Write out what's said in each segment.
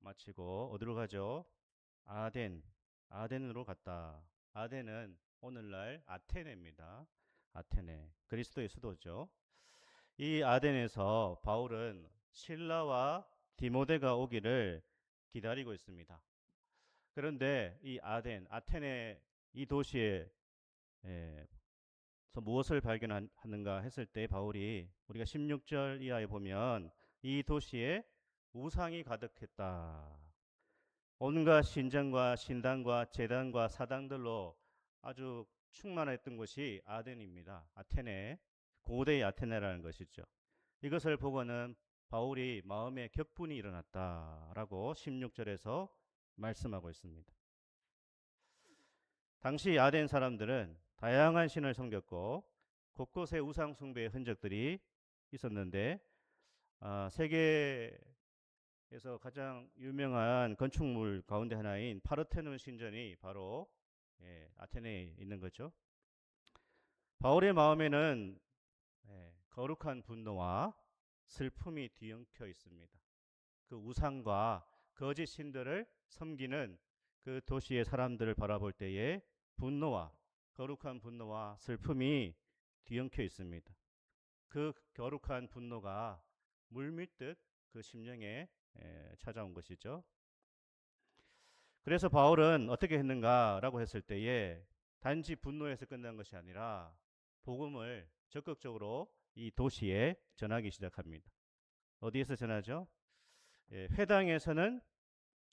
마치고 어디로 가죠? 아덴, 아덴으로 갔다. 아덴은 오늘날 아테네입니다. 아테네, 그리스도의 수도죠. 이 아덴에서 바울은 실라와 디모데가 오기를 기다리고 있습니다. 그런데 이 아덴, 아테네 이 도시에 무엇을 발견하는가 했을 때 바울이 우리가 16절 이하에 보면 이 도시에 우상이 가득했다. 온갖 신전과 신당과 제단과 사당들로 아주 충만했던 곳이 아덴입니다. 아테네, 고대의 아테네라는 것이죠. 이것을 보고는 바울이 마음에 격분이 일어났다라고 16절에서 말씀하고 있습니다. 당시 아덴 사람들은 다양한 신을 섬겼고 곳곳에 우상 숭배의 흔적들이 있었는데 세계에서 가장 유명한 건축물 가운데 하나인 파르테논 신전이 바로 아테네에 있는 거죠. 바울의 마음에는 거룩한 분노와 슬픔이 뒤엉켜 있습니다. 그 우상과 거짓 신들을 섬기는 그 도시의 사람들을 바라볼 때에 분노와 거룩한 분노와 슬픔이 뒤엉켜 있습니다. 그 거룩한 분노가 물밀듯 그 심령에 찾아온 것이죠. 그래서 바울은 어떻게 했는가라고 했을 때에 단지 분노에서 끝난 것이 아니라 복음을 적극적으로 이 도시에 전하기 시작합니다. 어디에서 전하죠? 회당에서는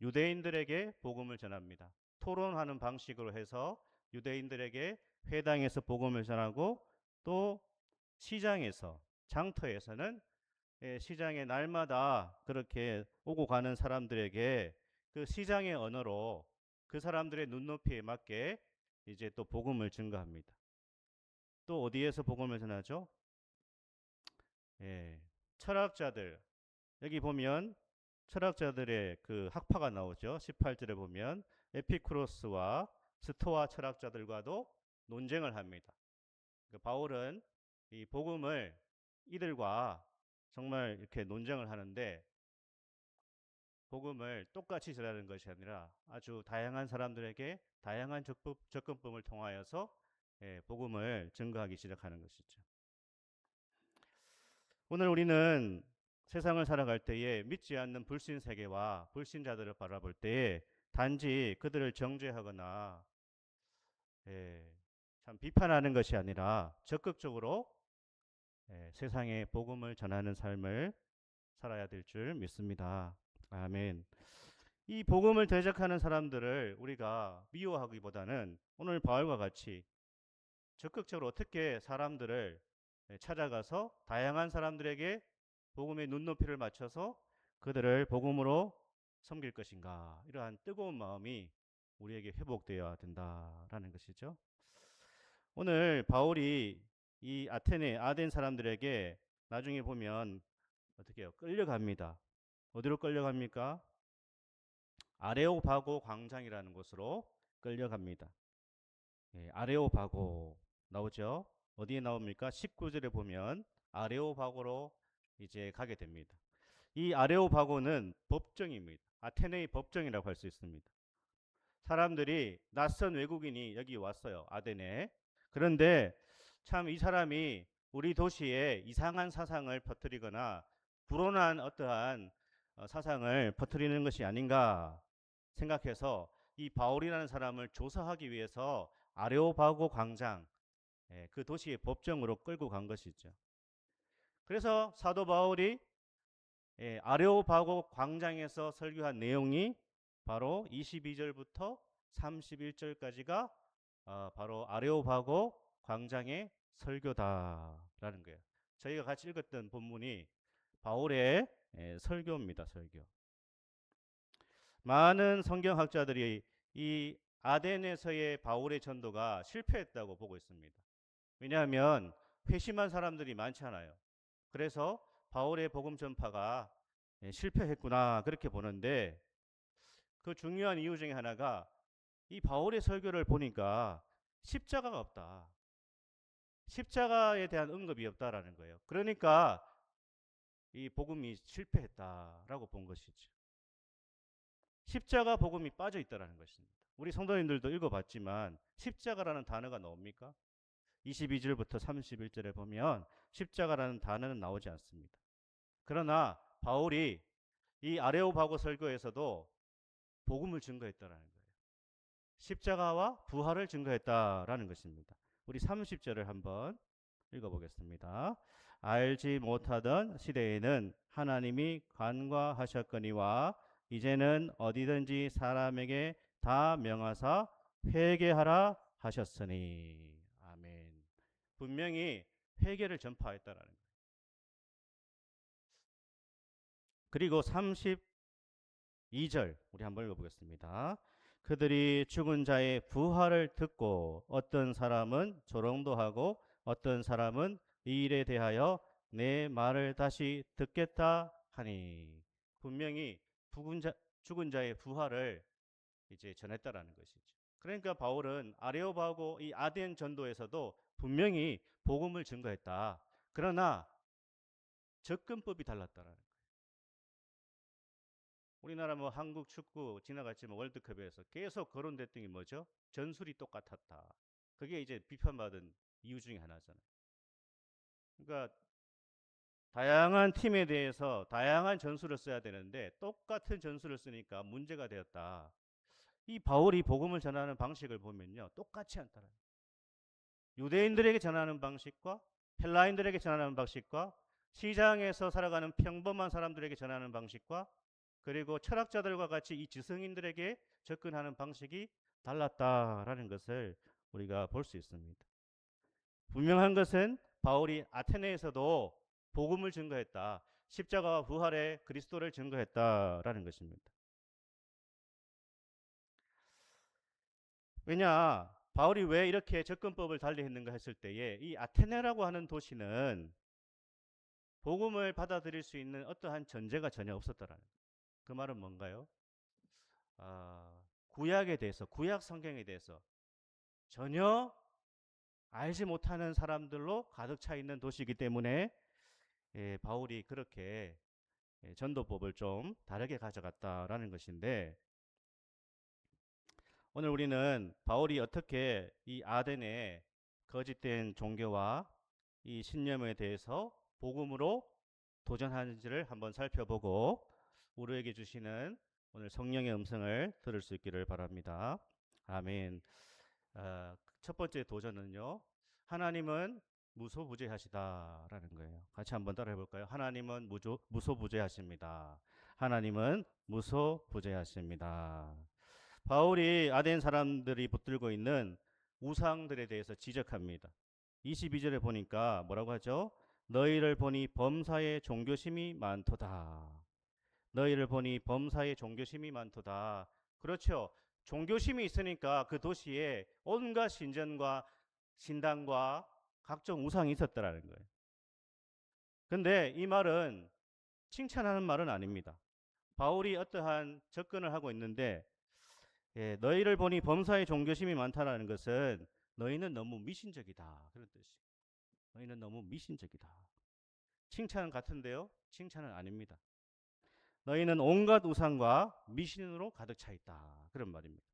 유대인들에게 복음을 전합니다. 토론하는 방식으로 해서 유대인들에게 회당에서 복음을 전하고 또 시장에서 장터에서는 시장에 날마다 그렇게 오고 가는 사람들에게 그 시장의 언어로 그 사람들의 눈높이에 맞게 이제 또 복음을 증거합니다. 또 어디에서 복음을 전하죠? 예, 철학자들 여기 보면 철학자들의 그 학파가 나오죠. 18절에 보면 에피쿠로스와 스토아 철학자들과도 논쟁을 합니다. 바울은 이 복음을 이들과 정말 이렇게 논쟁을 하는데 복음을 똑같이 전하는 것이 아니라 아주 다양한 사람들에게 다양한 접근법을 통하여서 복음을 증거하기 시작하는 것이죠. 오늘 우리는 세상을 살아갈 때에 믿지 않는 불신 세계와 불신자들을 바라볼 때에 단지 그들을 정죄하거나 참 비판하는 것이 아니라 적극적으로 세상에 복음을 전하는 삶을 살아야 될 줄 믿습니다. 아멘. 이 복음을 대적하는 사람들을 우리가 미워하기보다는 오늘 바울과 같이 적극적으로 어떻게 사람들을 찾아가서 다양한 사람들에게 복음의 눈높이를 맞춰서 그들을 복음으로 섬길 것인가, 이러한 뜨거운 마음이 우리에게 회복되어야 된다라는 것이죠. 오늘 바울이 이 아테네 아덴 사람들에게 나중에 보면 어떻게 해요? 끌려갑니다. 어디로 끌려갑니까? 아레오바고 광장이라는 곳으로 끌려갑니다. 아레오바고 나오죠. 어디에 나옵니까? 19절에 보면 아레오바고로 이제 가게 됩니다. 이 아레오바고는 법정입니다. 아테네의 법정이라고 할 수 있습니다. 사람들이 낯선 외국인이 여기 왔어요. 아덴에. 그런데 참 이 사람이 우리 도시에 이상한 사상을 퍼뜨리거나 불온한 어떠한 사상을 퍼뜨리는 것이 아닌가 생각해서 이 바울이라는 사람을 조사하기 위해서 아레오바고 광장, 그 도시의 법정으로 끌고 간 것이죠. 그래서 사도 바울이 아레오바고 광장에서 설교한 내용이 바로 22절부터 31절까지가 바로 아레오바고 광장의 설교다라는 거예요. 저희가 같이 읽었던 본문이 바울의 설교입니다. 설교. 많은 성경학자들이 이 아덴에서의 바울의 전도가 실패했다고 보고 있습니다. 왜냐하면 회심한 사람들이 많잖아요. 그래서 바울의 복음 전파가 실패했구나 그렇게 보는데 그 중요한 이유 중에 하나가 이 바울의 설교를 보니까 십자가가 없다. 십자가에 대한 언급이 없다라는 거예요. 그러니까 이 복음이 실패했다라고 본 것이죠. 십자가 복음이 빠져 있다라는 것입니다. 우리 성도님들도 읽어봤지만 십자가라는 단어가 나옵니까? 22절부터 31절에 보면 십자가라는 단어는 나오지 않습니다. 그러나 바울이 이 아레오바고 설교에서도 복음을 증거했다라는 거예요. 십자가와 부활을 증거했다라는 것입니다. 우리 30절을 한번 읽어보겠습니다. 알지 못하던 시대에는 하나님이 간과하셨거니와 이제는 어디든지 사람에게 다 명하사 회개하라 하셨으니. 아멘. 분명히 회개를 전파했다라는 거예요. 그리고 32절 우리 한번 읽어보겠습니다. 그들이 죽은 자의 부활을 듣고 어떤 사람은 조롱도 하고 어떤 사람은 이 일에 대하여 내 말을 다시 듣겠다 하니. 분명히 죽은 자의 부활을 이제 전했다라는 것이죠. 그러니까 바울은 아레오바고 이 아덴 전도에서도 분명히 복음을 증거했다. 그러나 접근법이 달랐다라는 거예요. 우리나라 뭐 한국 축구 지나갔지만 월드컵에서 계속 거론됐던 게 뭐죠? 전술이 똑같았다. 그게 이제 비판받은 이유 중에 하나잖아요. 그러니까 다양한 팀에 대해서 다양한 전술을 써야 되는데 똑같은 전술을 쓰니까 문제가 되었다. 이 바울이 복음을 전하는 방식을 보면요. 똑같이 않다는 거예요. 유대인들에게 전하는 방식과 헬라인들에게 전하는 방식과 시장에서 살아가는 평범한 사람들에게 전하는 방식과 그리고 철학자들과 같이 이 지성인들에게 접근하는 방식이 달랐다라는 것을 우리가 볼 수 있습니다. 분명한 것은 바울이 아테네에서도 복음을 증거했다. 십자가와 부활의 그리스도를 증거했다라는 것입니다. 왜냐? 바울이 왜 이렇게 접근법을 달리 했는가 했을 때에 이 아테네라고 하는 도시는 복음을 받아들일 수 있는 어떠한 전제가 전혀 없었다라는 거예요. 그 말은 뭔가요? 구약에 대해서, 구약 성경에 대해서 전혀 알지 못하는 사람들로 가득 차 있는 도시이기 때문에 바울이 그렇게 전도법을 좀 다르게 가져갔다라는 것인데 오늘 우리는 바울이 어떻게 이 아덴의 거짓된 종교와 이 신념에 대해서 복음으로 도전하는지를 한번 살펴보고 우리에게 주시는 오늘 성령의 음성을 들을 수 있기를 바랍니다. 아멘. 첫 번째 도전은요. 하나님은 무소부재하시다라는 거예요. 같이 한번 따라해 볼까요? 하나님은 무소부재하십니다. 하나님은 무소부재하십니다. 바울이 아덴 사람들이 붙들고 있는 우상들에 대해서 지적합니다. 22절에 보니까 뭐라고 하죠? 너희를 보니 범사에 종교심이 많도다. 너희를 보니 범사에 종교심이 많도다. 그렇죠. 종교심이 있으니까 그 도시에 온갖 신전과 신당과 각종 우상이 있었다라는 거예요. 근데 이 말은 칭찬하는 말은 아닙니다. 바울이 어떠한 접근을 하고 있는데 너희를 보니 범사에 종교심이 많다라는 것은 너희는 너무 미신적이다. 그런 뜻이에요. 너희는 너무 미신적이다. 칭찬은 같은데요. 칭찬은 아닙니다. 너희는 온갖 우상과 미신으로 가득 차 있다. 그런 말입니다.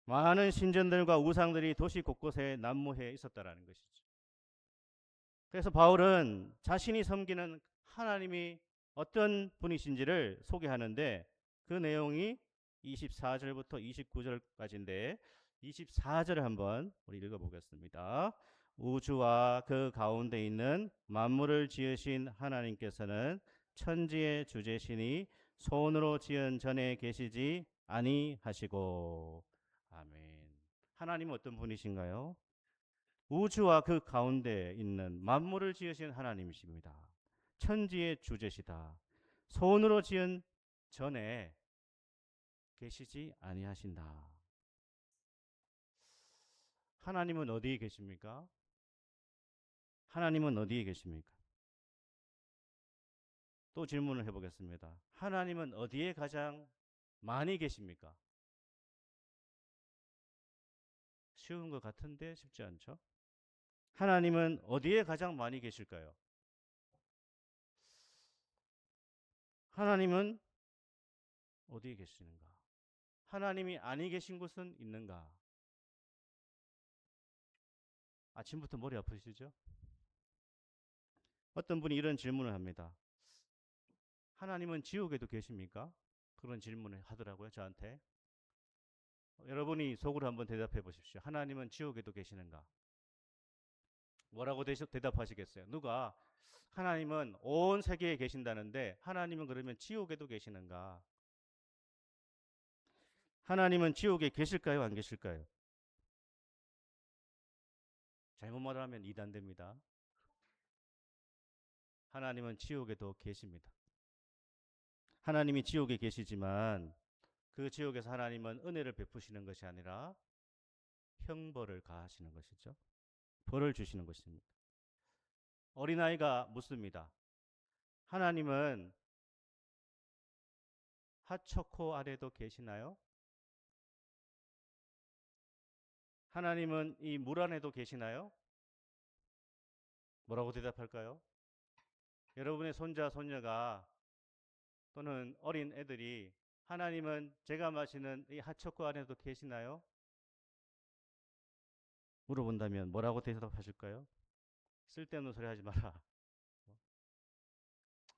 많은 신전들과 우상들이 도시 곳곳에 난무해 있었다라는 것이죠. 그래서 바울은 자신이 섬기는 하나님이 어떤 분이신지를 소개하는데 그 내용이 24절부터 29절까지인데 24절을 한번 우리 읽어보겠습니다. 우주와 그 가운데 있는 만물을 지으신 하나님께서는 천지의 주제시니 손으로 지은 전에 계시지 아니하시고. 아멘. 하나님은 어떤 분이신가요? 우주와 그 가운데 있는 만물을 지으신 하나님이십니다. 천지의 주제시다. 손으로 지은 전에 계시지 아니하신다. 하나님은 어디에 계십니까? 하나님은 어디에 계십니까? 또 질문을 해보겠습니다. 하나님은 어디에 가장 많이 계십니까? 쉬운 것 같은데 쉽지 않죠? 하나님은 어디에 가장 많이 계실까요? 하나님은 어디에 계시는가? 하나님이 아니 계신 곳은 있는가? 아침부터 머리 아프시죠? 어떤 분이 이런 질문을 합니다. 하나님은 지옥에도 계십니까? 그런 질문을 하더라고요, 저한테. 여러분이 속으로 한번 대답해 보십시오. 하나님은 지옥에도 계시는가? 뭐라고 대답하시겠어요? 누가 하나님은 온 세계에 계신다는데 하나님은 그러면 지옥에도 계시는가? 하나님은 지옥에 계실까요? 안 계실까요? 잘못 말하면 이단됩니다. 하나님은 지옥에도 계십니다. 하나님이 지옥에 계시지만 그 지옥에서 하나님은 은혜를 베푸시는 것이 아니라 형벌을 가하시는 것이죠. 벌을 주시는 것입니다. 어린아이가 묻습니다. 하나님은 핫초코 아래도 계시나요? 하나님은 이 물 안에도 계시나요? 뭐라고 대답할까요? 여러분의 손자, 손녀가 또는 어린 애들이 하나님은 제가 마시는 이 핫초코 안에도 계시나요? 물어본다면 뭐라고 대답하실까요? 쓸데없는 소리 하지 마라.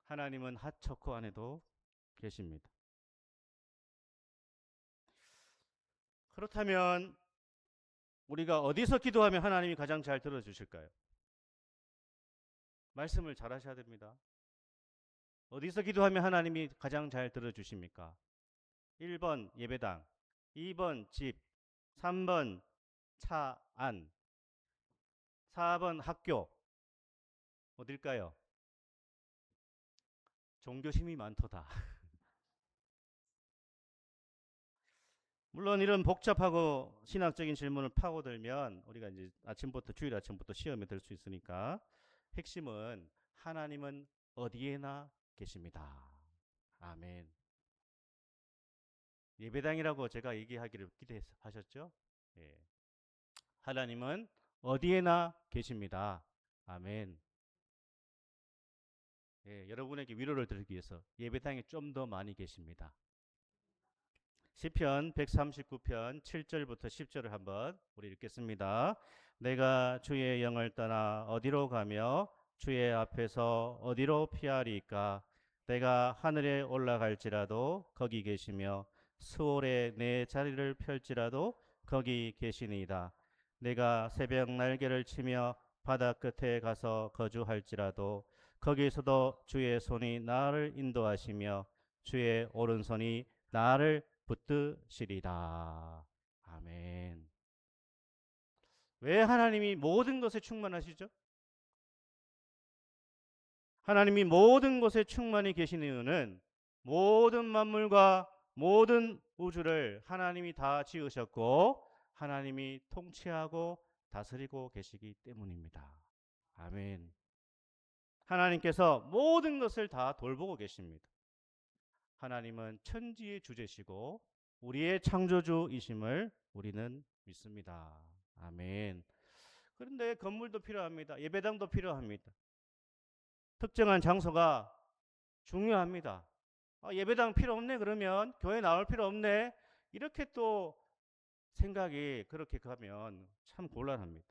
하나님은 핫초코 안에도 계십니다. 그렇다면 우리가 어디서 기도하면 하나님이 가장 잘 들어주실까요? 말씀을 잘 하셔야 됩니다. 어디서 기도하면 하나님이 가장 잘 들어주십니까? 1번 예배당, 2번 집, 3번 차 안, 4번 학교. 어딜까요? 종교심이 많도다. 물론 이런 복잡하고 신학적인 질문을 파고들면 우리가 이제 주일 아침부터 시험에 들 수 있으니까 핵심은 하나님은 어디에나 계십니다. 아멘. 예배당이라고 제가 얘기하기를 기대하셨죠? 예. 하나님은 어디에나 계십니다. 아멘. 예, 여러분에게 위로를 드리기 위해서 예배당에 좀 더 많이 계십니다. 시편 139편 7절부터 10절을 한번 우리 읽겠습니다. 내가 주의 영을 떠나 어디로 가며 주의 앞에서 어디로 피하리까? 내가 하늘에 올라갈지라도 거기 계시며 수월에 내 자리를 펼지라도 거기 계시니이다. 내가 새벽 날개를 치며 바다 끝에 가서 거주할지라도 거기에서도 주의 손이 나를 인도하시며 주의 오른손이 나를 붙드시리다. 아멘. 왜 하나님이 모든 것에 충만하시죠? 하나님이 모든 것에 충만히 계신 이유는 모든 만물과 모든 우주를 하나님이 다 지으셨고 하나님이 통치하고 다스리고 계시기 때문입니다. 아멘. 하나님께서 모든 것을 다 돌보고 계십니다. 하나님은 천지의 주제시고 우리의 창조주이심을 우리는 믿습니다. 아멘. 그런데 건물도 필요합니다. 예배당도 필요합니다. 특정한 장소가 중요합니다. 예배당 필요 없네 그러면 교회 나올 필요 없네 이렇게 또 생각이 그렇게 가면 참 곤란합니다.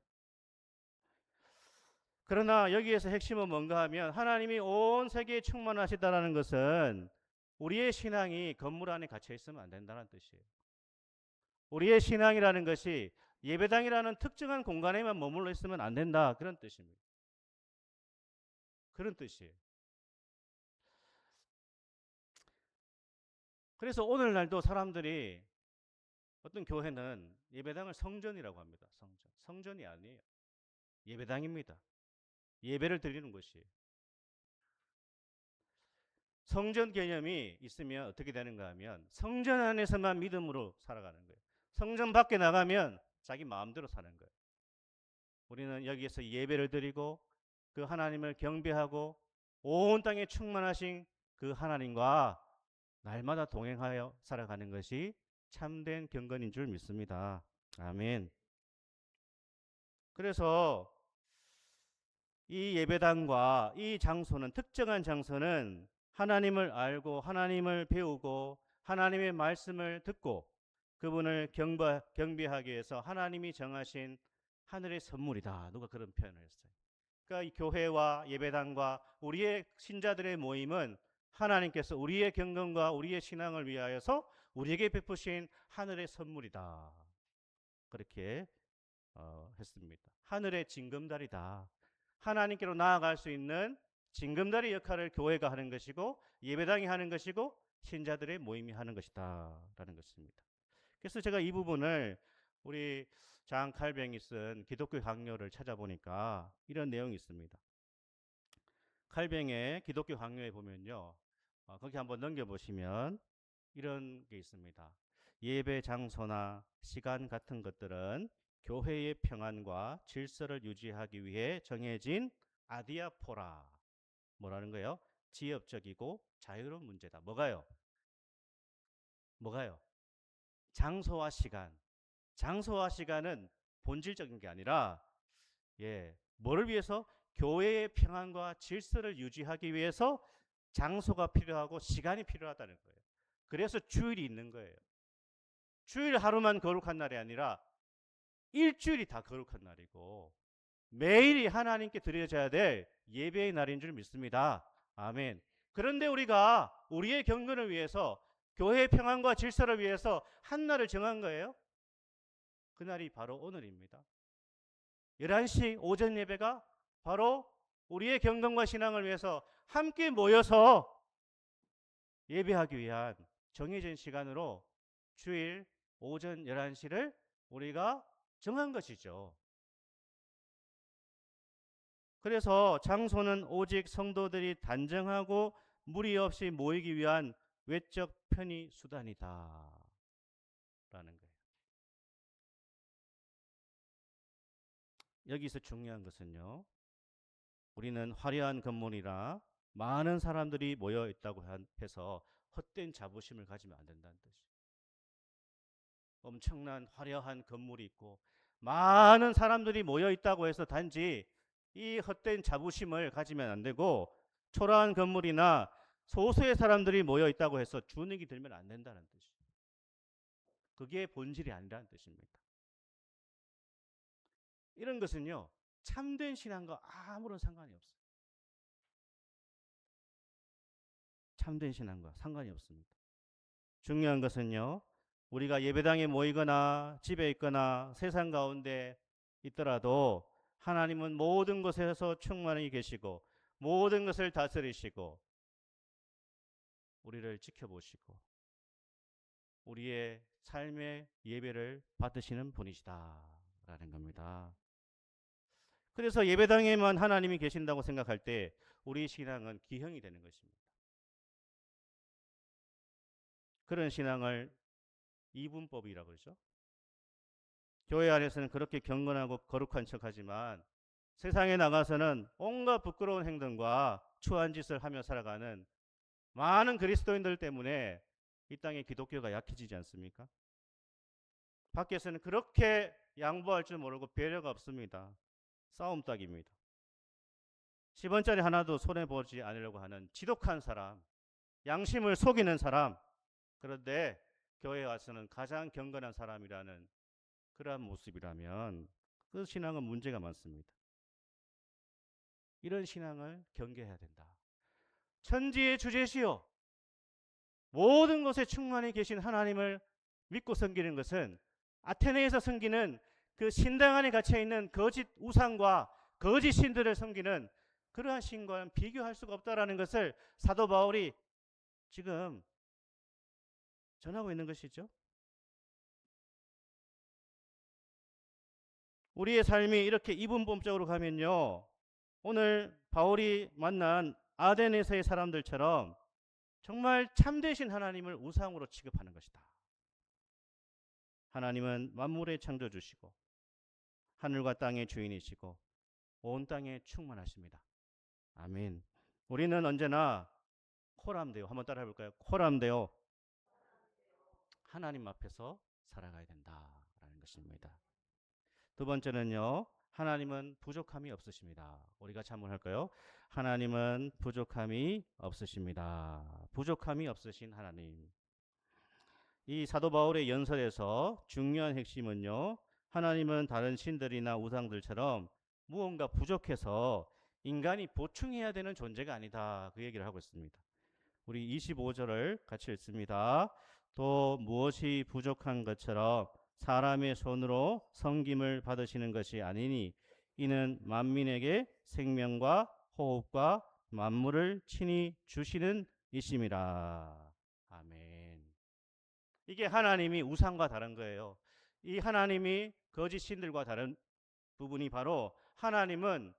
그러나 여기에서 핵심은 뭔가 하면 하나님이 온 세계에 충만하시다라는 것은 우리의 신앙이 건물 안에 갇혀 있으면 안 된다는 뜻이에요. 우리의 신앙이라는 것이 예배당이라는 특정한 공간에만 머물러 있으면 안 된다. 그런 뜻입니다. 그런 뜻이에요. 그래서 오늘날도 사람들이 어떤 교회는 예배당을 성전이라고 합니다. 성전. 성전이 아니에요. 예배당입니다. 예배를 드리는 곳이에요. 성전 개념이 있으면 어떻게 되는가 하면 성전 안에서만 믿음으로 살아가는 거예요. 성전 밖에 나가면 자기 마음대로 사는 거예요. 우리는 여기에서 예배를 드리고 그 하나님을 경배하고 온 땅에 충만하신 그 하나님과 날마다 동행하여 살아가는 것이 참된 경건인 줄 믿습니다. 아멘. 그래서 이 예배당과 이 장소는 특정한 장소는 하나님을 알고 하나님을 배우고 하나님의 말씀을 듣고 그분을 경배하기 위해서 하나님이 정하신 하늘의 선물이다. 누가 그런 표현을 했어요. 그러니까 이 교회와 예배당과 우리의 신자들의 모임은 하나님께서 우리의 경건과 우리의 신앙을 위하여서 우리에게 베푸신 하늘의 선물이다. 그렇게 했습니다. 하늘의 징검다리다. 하나님께로 나아갈 수 있는 징검다리 역할을 교회가 하는 것이고 예배당이 하는 것이고 신자들의 모임이 하는 것이다 라는 것입니다. 그래서 제가 이 부분을 우리 장 칼뱅이 쓴 기독교 강요를 찾아보니까 이런 내용이 있습니다. 칼뱅의 기독교 강요에 보면요, 거기 한번 넘겨보시면 이런 게 있습니다. 예배 장소나 시간 같은 것들은 교회의 평안과 질서를 유지하기 위해 정해진 아디아포라. 뭐라는 거예요? 지역적이고 자유로운 문제다. 뭐가요? 뭐가요? 장소와 시간. 장소와 시간은 본질적인 게 아니라 뭐를 위해서? 교회의 평안과 질서를 유지하기 위해서 장소가 필요하고 시간이 필요하다는 거예요. 그래서 주일이 있는 거예요. 주일 하루만 거룩한 날이 아니라 일주일이 다 거룩한 날이고 매일이 하나님께 드려져야 될 예배의 날인 줄 믿습니다. 아멘. 그런데 우리가 우리의 경건을 위해서 교회의 평안과 질서를 위해서 한 날을 정한 거예요. 그날이 바로 오늘입니다. 11시 오전 예배가 바로 우리의 경건과 신앙을 위해서 함께 모여서 예배하기 위한 정해진 시간으로 주일 오전 11시를 우리가 정한 것이죠. 그래서 장소는 오직 성도들이 단정하고 무리 없이 모이기 위한 외적 편의 수단이다 라는 거예요. 여기서 중요한 것은요, 우리는 화려한 건물이라 많은 사람들이 모여 있다고 해서 헛된 자부심을 가지면 안 된다는 뜻이에요. 엄청난 화려한 건물이 있고 많은 사람들이 모여 있다고 해서 단지 이 헛된 자부심을 가지면 안 되고, 초라한 건물이나 소수의 사람들이 모여 있다고 해서 주눅이 들면 안 된다는 뜻이에요. 그게 본질이 아니라는 뜻입니다. 이런 것은요, 참된 신앙과 아무런 상관이 없어요. 참된 신앙과 상관이 없습니다. 중요한 것은요, 우리가 예배당에 모이거나 집에 있거나 세상 가운데 있더라도 하나님은 모든 곳에서 충만히 계시고 모든 것을 다스리시고 우리를 지켜보시고 우리의 삶의 예배를 받으시는 분이시다라는 겁니다. 그래서 예배당에만 하나님이 계신다고 생각할 때 우리 신앙은 기형이 되는 것입니다. 그런 신앙을 이분법이라고 그러죠. 교회 안에서는 그렇게 경건하고 거룩한 척하지만 세상에 나가서는 온갖 부끄러운 행동과 추한 짓을 하며 살아가는 많은 그리스도인들 때문에 이 땅의 기독교가 약해지지 않습니까? 밖에서는 그렇게 양보할 줄 모르고 배려가 없습니다. 싸움닭입니다. 10원짜리 하나도 손해보지 않으려고 하는 지독한 사람, 양심을 속이는 사람, 그런데 교회에 와서는 가장 경건한 사람이라는 그러한 모습이라면 그 신앙은 문제가 많습니다. 이런 신앙을 경계해야 된다. 천지의 주제시요 모든 것에 충만히 계신 하나님을 믿고 섬기는 것은 아테네에서 섬기는 그 신당 안에 갇혀있는 거짓 우상과 거짓 신들을 섬기는 그러한 신과는 비교할 수가 없다라는 것을 사도 바울이 지금 전하고 있는 것이죠. 우리의 삶이 이렇게 이분법적으로 가면요, 오늘 바울이 만난 아덴에서의 사람들처럼 정말 참되신 하나님을 우상으로 취급하는 것이다. 하나님은 만물의 창조주시고 하늘과 땅의 주인이시고 온 땅에 충만하십니다. 아멘. 우리는 언제나 코람데오, 한번 따라 해볼까요? 코람데오, 하나님 앞에서 살아가야 된다라는 것입니다. 두 번째는요, 하나님은 부족함이 없으십니다. 우리가 자문할까요? 하나님은 부족함이 없으십니다. 부족함이 없으신 하나님. 이 사도 바울의 연설에서 중요한 핵심은요. 하나님은 다른 신들이나 우상들처럼 무언가 부족해서 인간이 보충해야 되는 존재가 아니다. 그 얘기를 하고 있습니다. 우리 25절을 같이 읽습니다. 또 무엇이 부족한 것처럼 사람의 손으로 섬김을 받으시는 것이 아니니 이는 만민에게 생명과 호흡과 만물을 친히 주시는 이심이라. 아멘. 이게 하나님이 우상과 다른 거예요. 이 하나님이 거짓 신들과 다른 부분이 바로 하나님은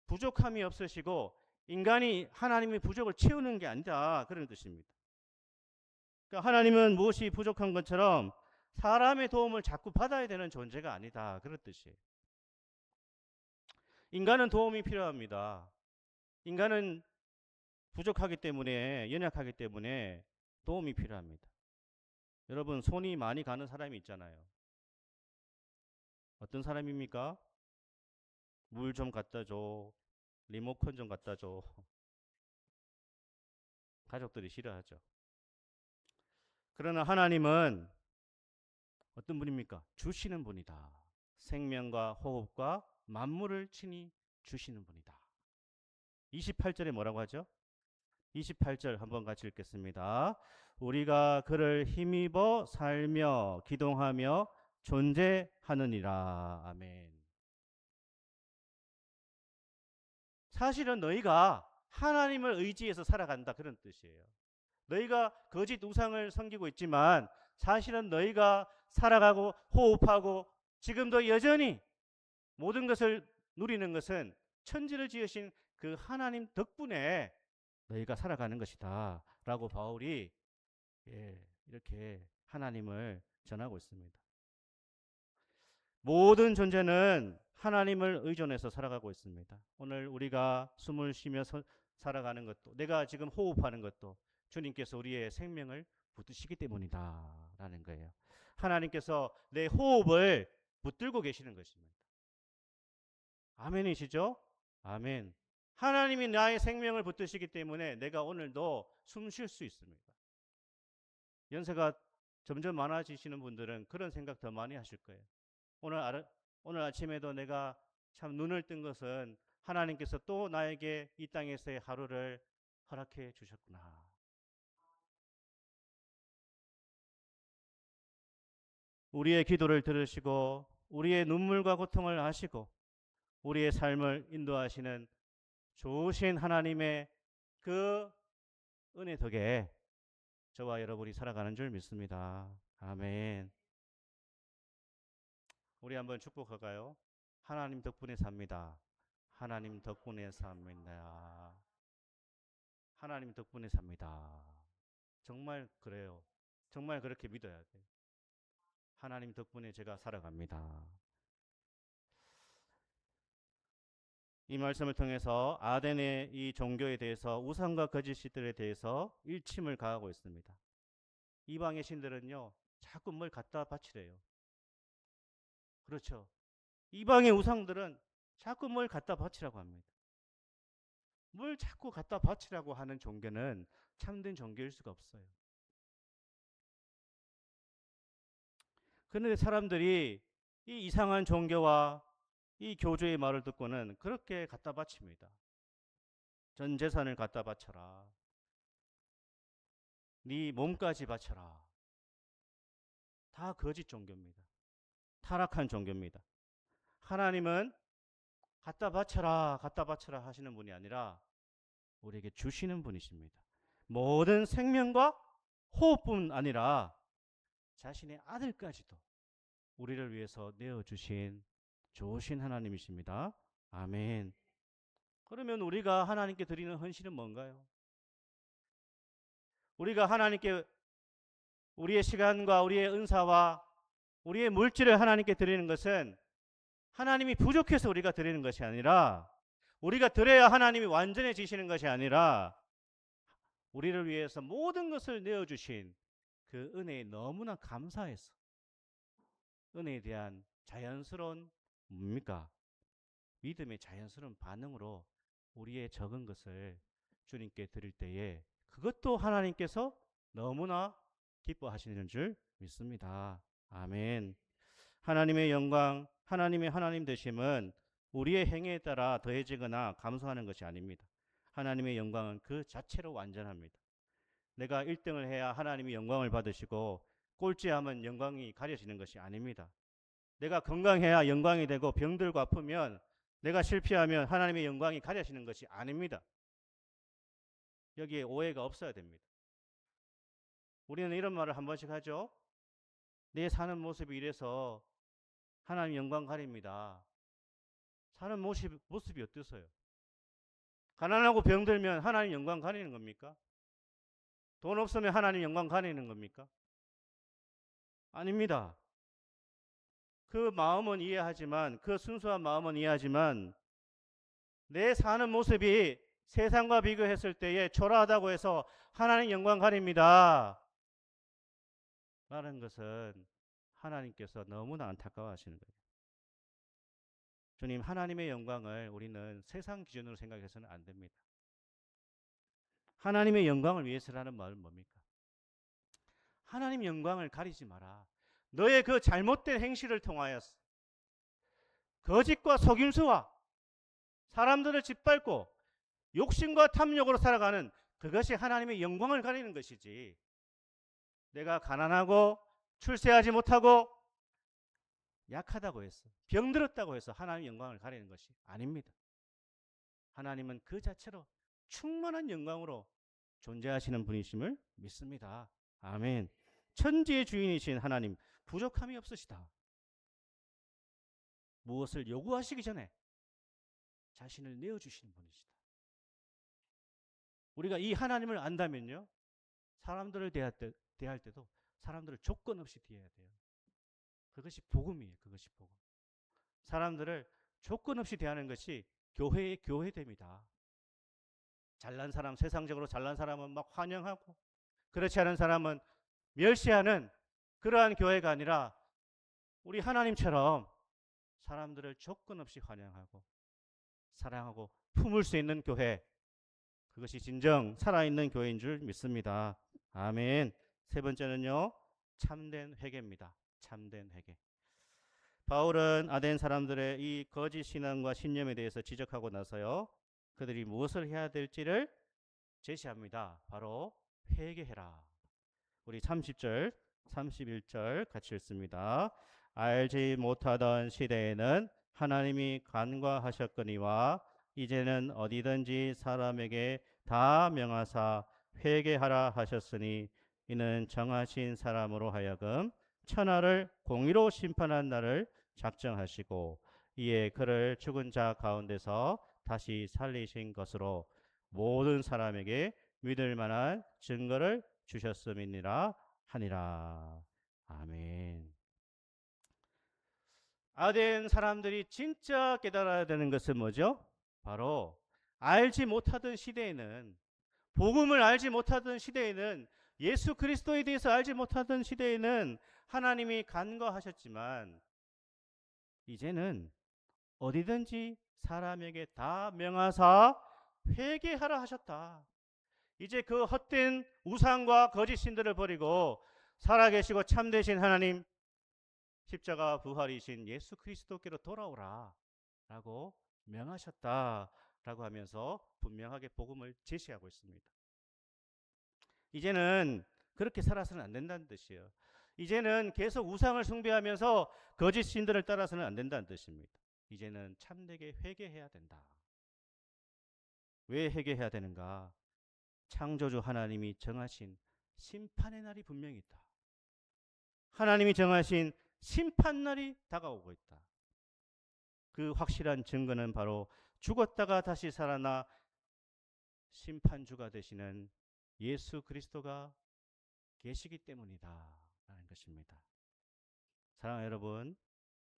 부족함이 없으시고 인간이 하나님의 부족을 채우는 게 아니다. 그런 뜻입니다. 그러니까 하나님은 무엇이 부족한 것처럼 사람의 도움을 자꾸 받아야 되는 존재가 아니다. 그런 뜻이에요. 인간은 도움이 필요합니다. 인간은 부족하기 때문에, 연약하기 때문에 도움이 필요합니다. 여러분, 손이 많이 가는 사람이 있잖아요. 어떤 사람입니까? 물 좀 갖다 줘. 리모컨 좀 갖다 줘. 가족들이 싫어하죠. 그러나 하나님은 어떤 분입니까? 주시는 분이다. 생명과 호흡과 만물을 친히 주시는 분이다. 28절에 뭐라고 하죠? 28절 한번 같이 읽겠습니다. 우리가 그를 힘입어 살며 기동하며 존재하느니라. 아멘. 사실은 너희가 하나님을 의지해서 살아간다. 그런 뜻이에요. 너희가 거짓 우상을 섬기고 있지만 사실은 너희가 살아가고 호흡하고 지금도 여전히 모든 것을 누리는 것은 천지를 지으신 그 하나님 덕분에 너희가 살아가는 것이다. 라고 바울이 이렇게 하나님을 전하고 있습니다. 모든 존재는 하나님을 의존해서 살아가고 있습니다. 오늘 우리가 숨을 쉬며 살아가는 것도, 내가 지금 호흡하는 것도 주님께서 우리의 생명을 붙드시기 때문이다. 라는 거예요. 하나님께서 내 호흡을 붙들고 계시는 것입니다. 아멘이시죠? 아멘. 하나님이 나의 생명을 붙드시기 때문에 내가 오늘도 숨 쉴 수 있습니다. 연세가 점점 많아지시는 분들은 그런 생각 더 많이 하실 거예요. 오늘 아침에도 내가 참 눈을 뜬 것은 하나님께서 또 나에게 이 땅에서의 하루를 허락해 주셨구나. 우리의 기도를 들으시고 우리의 눈물과 고통을 아시고 우리의 삶을 인도하시는 좋으신 하나님의 그 은혜 덕에 저와 여러분이 살아가는 줄 믿습니다. 아멘. 우리 한번 축복할까요? 하나님 덕분에 삽니다. 하나님 덕분에 삽니다. 하나님 덕분에 삽니다. 정말 그래요. 정말 그렇게 믿어야 돼. 하나님 덕분에 제가 살아갑니다. 이 말씀을 통해서 아덴의 이 종교에 대해서 우상과 거짓신들에 대해서 일침을 가하고 있습니다. 이방의 신들은요, 자꾸 뭘 갖다 바치래요. 그렇죠. 이방의 우상들은 자꾸 뭘 갖다 바치라고 합니다. 뭘 자꾸 갖다 바치라고 하는 종교는 참된 종교일 수가 없어요. 그런데 사람들이 이 이상한 종교와 이 교주의 말을 듣고는 그렇게 갖다 바칩니다. 전 재산을 갖다 바쳐라. 네 몸까지 바쳐라. 다 거짓 종교입니다. 타락한 종교입니다. 하나님은 갖다 바쳐라, 갖다 바쳐라 하시는 분이 아니라 우리에게 주시는 분이십니다. 모든 생명과 호흡뿐 아니라 자신의 아들까지도 우리를 위해서 내어주신 좋으신 하나님이십니다. 아멘. 그러면 우리가 하나님께 드리는 헌신은 뭔가요? 우리가 하나님께 우리의 시간과 우리의 은사와 우리의 물질을 하나님께 드리는 것은 하나님이 부족해서 우리가 드리는 것이 아니라 우리가 드려야 하나님이 완전해지시는 것이 아니라 우리를 위해서 모든 것을 내어주신 그 은혜에 너무나 감사해서 은혜에 대한 자연스러운 뭡니까? 믿음의 자연스러운 반응으로 우리의 적은 것을 주님께 드릴 때에 그것도 하나님께서 너무나 기뻐하시는 줄 믿습니다. 아멘. 하나님의 영광, 하나님의 하나님 되심은 우리의 행위에 따라 더해지거나 감소하는 것이 아닙니다. 하나님의 영광은 그 자체로 완전합니다. 내가 1등을 해야 하나님이 영광을 받으시고 꼴찌하면 영광이 가려지는 것이 아닙니다. 내가 건강해야 영광이 되고 병들고 아프면 내가 실패하면 하나님의 영광이 가려지는 것이 아닙니다. 여기에 오해가 없어야 됩니다. 우리는 이런 말을 한 번씩 하죠. 내 사는 모습이 이래서 하나님 영광 가립니다. 사는 모습이 어떠세요? 가난하고 병들면 하나님 영광 가리는 겁니까? 돈 없으면 하나님 영광 가리는 겁니까? 아닙니다. 그 마음은 이해하지만, 그 순수한 마음은 이해하지만 내 사는 모습이 세상과 비교했을 때에 초라하다고 해서 하나님 영광 가립니다 라는 것은 하나님께서 너무나 안타까워하시는 거예요. 주님, 하나님의 영광을 우리는 세상 기준으로 생각해서는 안 됩니다. 하나님의 영광을 위해서라는 말은 뭡니까? 하나님 영광을 가리지 마라. 너의 그 잘못된 행실을 통하여서 거짓과 속임수와 사람들을 짓밟고 욕심과 탐욕으로 살아가는 그것이 하나님의 영광을 가리는 것이지, 내가 가난하고 출세하지 못하고 약하다고 해서, 병들었다고 해서 하나님의 영광을 가리는 것이 아닙니다. 하나님은 그 자체로 충만한 영광으로 존재하시는 분이심을 믿습니다. 아멘. 천지의 주인이신 하나님, 부족함이 없으시다. 무엇을 요구하시기 전에 자신을 내어주시는 분이시다. 우리가 이 하나님을 안다면요, 사람들을 대할 때도 사람들을 조건 없이 대해야 돼요. 그것이 복음이에요. 그것이 복음. 사람들을 조건 없이 대하는 것이 교회의 교회됨이다. 잘난 사람, 세상적으로 잘난 사람은 막 환영하고 그렇지 않은 사람은 멸시하는 그러한 교회가 아니라 우리 하나님처럼 사람들을 조건 없이 환영하고 사랑하고 품을 수 있는 교회, 그것이 진정 살아있는 교회인 줄 믿습니다. 아멘. 세 번째는요, 참된 회개입니다. 참된 회개. 바울은 아덴 사람들의 이 거짓 신앙과 신념에 대해서 지적하고 나서요, 그들이 무엇을 해야 될지를 제시합니다. 바로 회개해라. 우리 30절, 31절 같이 읽습니다. 알지 못하던 시대에는 하나님이 간과하셨거니와 이제는 어디든지 사람에게 다 명하사 회개하라 하셨으니 이는 정하신 사람으로 하여금 천하를 공의로 심판한 날을 작정하시고 이에 그를 죽은 자 가운데서 다시 살리신 것으로 모든 사람에게 믿을 만한 증거를 주셨음이니라 하니라. 아멘. 아덴 사람들이 진짜 깨달아야 되는 것은 뭐죠? 바로 알지 못하던 시대에는, 복음을 알지 못하던 시대에는, 예수 그리스도에 대해서 알지 못하던 시대에는 하나님이 간과하셨지만 이제는 어디든지 사람에게 다 명하사 회개하라 하셨다. 이제 그 헛된 우상과 거짓 신들을 버리고 살아계시고 참되신 하나님, 십자가 부활이신 예수 그리스도께로 돌아오라 라고 명하셨다 라고 하면서 분명하게 복음을 제시하고 있습니다. 이제는 그렇게 살아서는 안 된다는 뜻이에요. 이제는 계속 우상을 숭배하면서 거짓 신들을 따라서는 안 된다는 뜻입니다. 이제는 참되게 회개해야 된다. 왜 회개해야 되는가? 창조주 하나님이 정하신 심판의 날이 분명히 있다. 하나님이 정하신 심판날이 다가오고 있다. 그 확실한 증거는 바로 죽었다가 다시 살아나 심판주가 되시는 예수 그리스도가 계시기 때문이다 라는 것입니다. 사랑하는 여러분,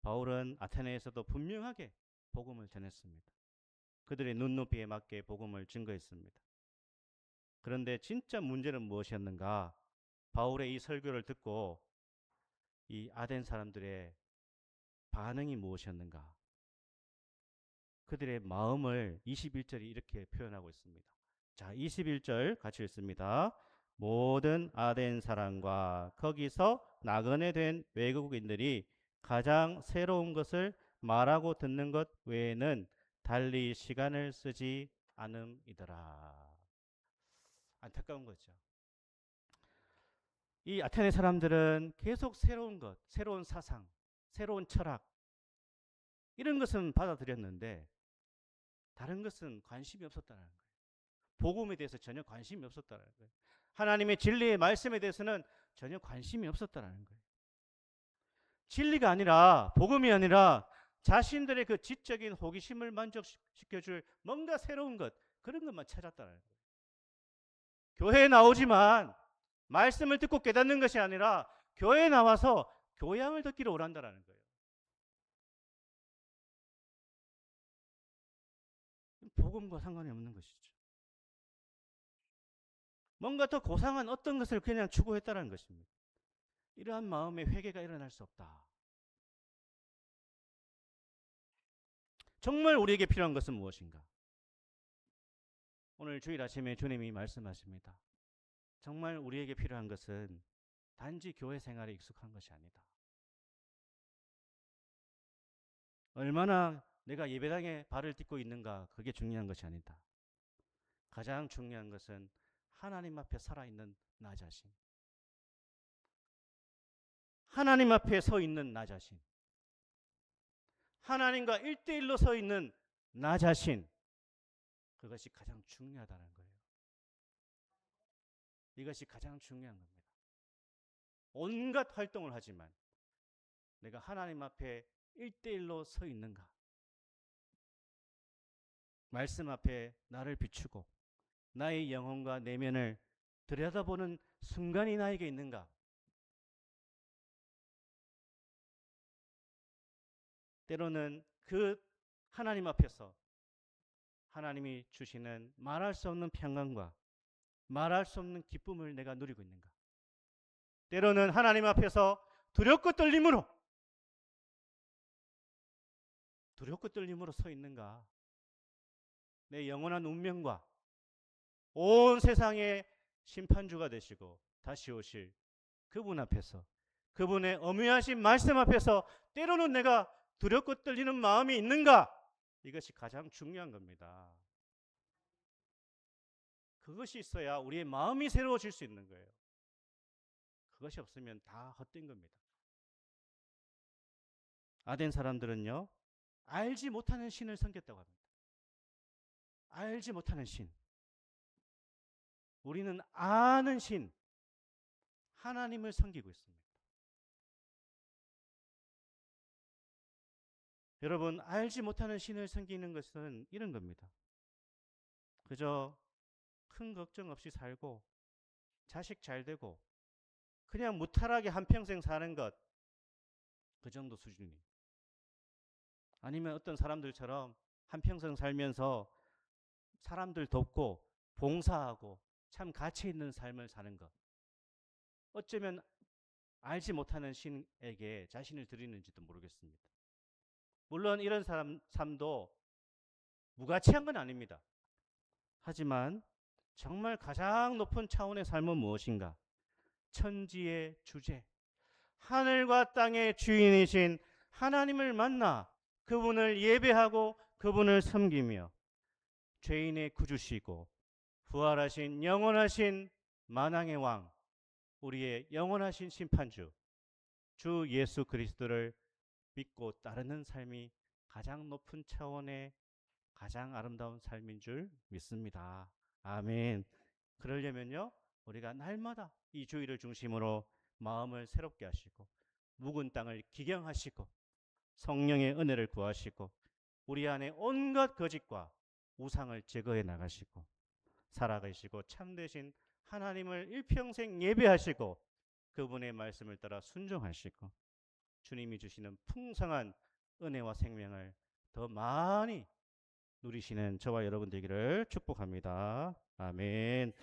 바울은 아테네에서도 분명하게 복음을 전했습니다. 그들의 눈높이에 맞게 복음을 증거했습니다. 그런데 진짜 문제는 무엇이었는가? 바울의 이 설교를 듣고 이 아덴 사람들의 반응이 무엇이었는가? 그들의 마음을 21절이 이렇게 표현하고 있습니다. 자, 21절 같이 읽습니다. 모든 아덴 사람과 거기서 나그네 된 외국인들이 가장 새로운 것을 말하고 듣는 것 외에는 달리 시간을 쓰지 않음이더라. 안타까운 거죠. 이 아테네 사람들은 계속 새로운 것, 새로운 사상, 새로운 철학 이런 것은 받아들였는데 다른 것은 관심이 없었다는 거예요. 복음에 대해서 전혀 관심이 없었다는 거예요. 하나님의 진리의 말씀에 대해서는 전혀 관심이 없었다는 거예요. 진리가 아니라 복음이 아니라 자신들의 그 지적인 호기심을 만족시켜줄 뭔가 새로운 것 그런 것만 찾았다는 거예요. 교회에 나오지만 말씀을 듣고 깨닫는 것이 아니라 교회에 나와서 교양을 듣기를 원한다는 거예요. 복음과 상관이 없는 것이죠. 뭔가 더 고상한 어떤 것을 그냥 추구했다는 것입니다. 이러한 마음의 회개가 일어날 수 없다. 정말 우리에게 필요한 것은 무엇인가? 오늘 주일 아침에 주님이 말씀하십니다. 정말 우리에게 필요한 것은 단지 교회 생활에 익숙한 것이 아니다. 얼마나 내가 예배당에 발을 딛고 있는가 그게 중요한 것이 아니다. 가장 중요한 것은 하나님 앞에 살아있는 나 자신. 하나님 앞에 서 있는 나 자신. 하나님과 1대1로 서 있는 나 자신. 그것이 가장 중요하다는 거예요. 이것이 가장 중요한 겁니다. 온갖 활동을 하지만 내가 하나님 앞에 1대1로 서 있는가? 말씀 앞에 나를 비추고 나의 영혼과 내면을 들여다보는 순간이 나에게 있는가? 때로는 그 하나님 앞에서 하나님이 주시는 말할 수 없는 평강과 말할 수 없는 기쁨을 내가 누리고 있는가? 때로는 하나님 앞에서 두렵고 떨림으로 서 있는가? 내 영원한 운명과 온 세상의 심판주가 되시고 다시 오실 그분 앞에서 그분의 엄위하신 말씀 앞에서 때로는 내가 두렵고 떨리는 마음이 있는가? 이것이 가장 중요한 겁니다. 그것이 있어야 우리의 마음이 새로워질 수 있는 거예요. 그것이 없으면 다 헛된 겁니다. 아덴 사람들은요, 알지 못하는 신을 섬겼다고 합니다. 알지 못하는 신. 우리는 아는 신, 하나님을 섬기고 있습니다. 여러분, 알지 못하는 신을 섬기는 것은 이런 겁니다. 그저 큰 걱정 없이 살고, 자식 잘 되고, 그냥 무탈하게 한평생 사는 것, 그 정도 수준이. 아니면 어떤 사람들처럼 한평생 살면서 사람들 돕고, 봉사하고, 참 가치 있는 삶을 사는 것. 어쩌면 알지 못하는 신에게 자신을 드리는지도 모르겠습니다. 물론 이런 삶도 무가치한 건 아닙니다. 하지만 정말 가장 높은 차원의 삶은 무엇인가? 천지의 주제, 하늘과 땅의 주인이신 하나님을 만나 그분을 예배하고 그분을 섬기며 죄인의 구주시고 부활하신 영원하신 만왕의 왕, 우리의 영원하신 심판주, 주 예수 그리스도를 믿고 따르는 삶이 가장 높은 차원의 가장 아름다운 삶인 줄 믿습니다. 아멘. 그러려면요, 우리가 날마다 이 주의를 중심으로 마음을 새롭게 하시고 묵은 땅을 기경하시고 성령의 은혜를 구하시고 우리 안에 온갖 거짓과 우상을 제거해 나가시고 살아계시고 참되신 하나님을 일평생 예배하시고 그분의 말씀을 따라 순종하시고 주님이 주시는 풍성한 은혜와 생명을 더 많이 누리시는 저와 여러분 되기를 축복합니다. 아멘.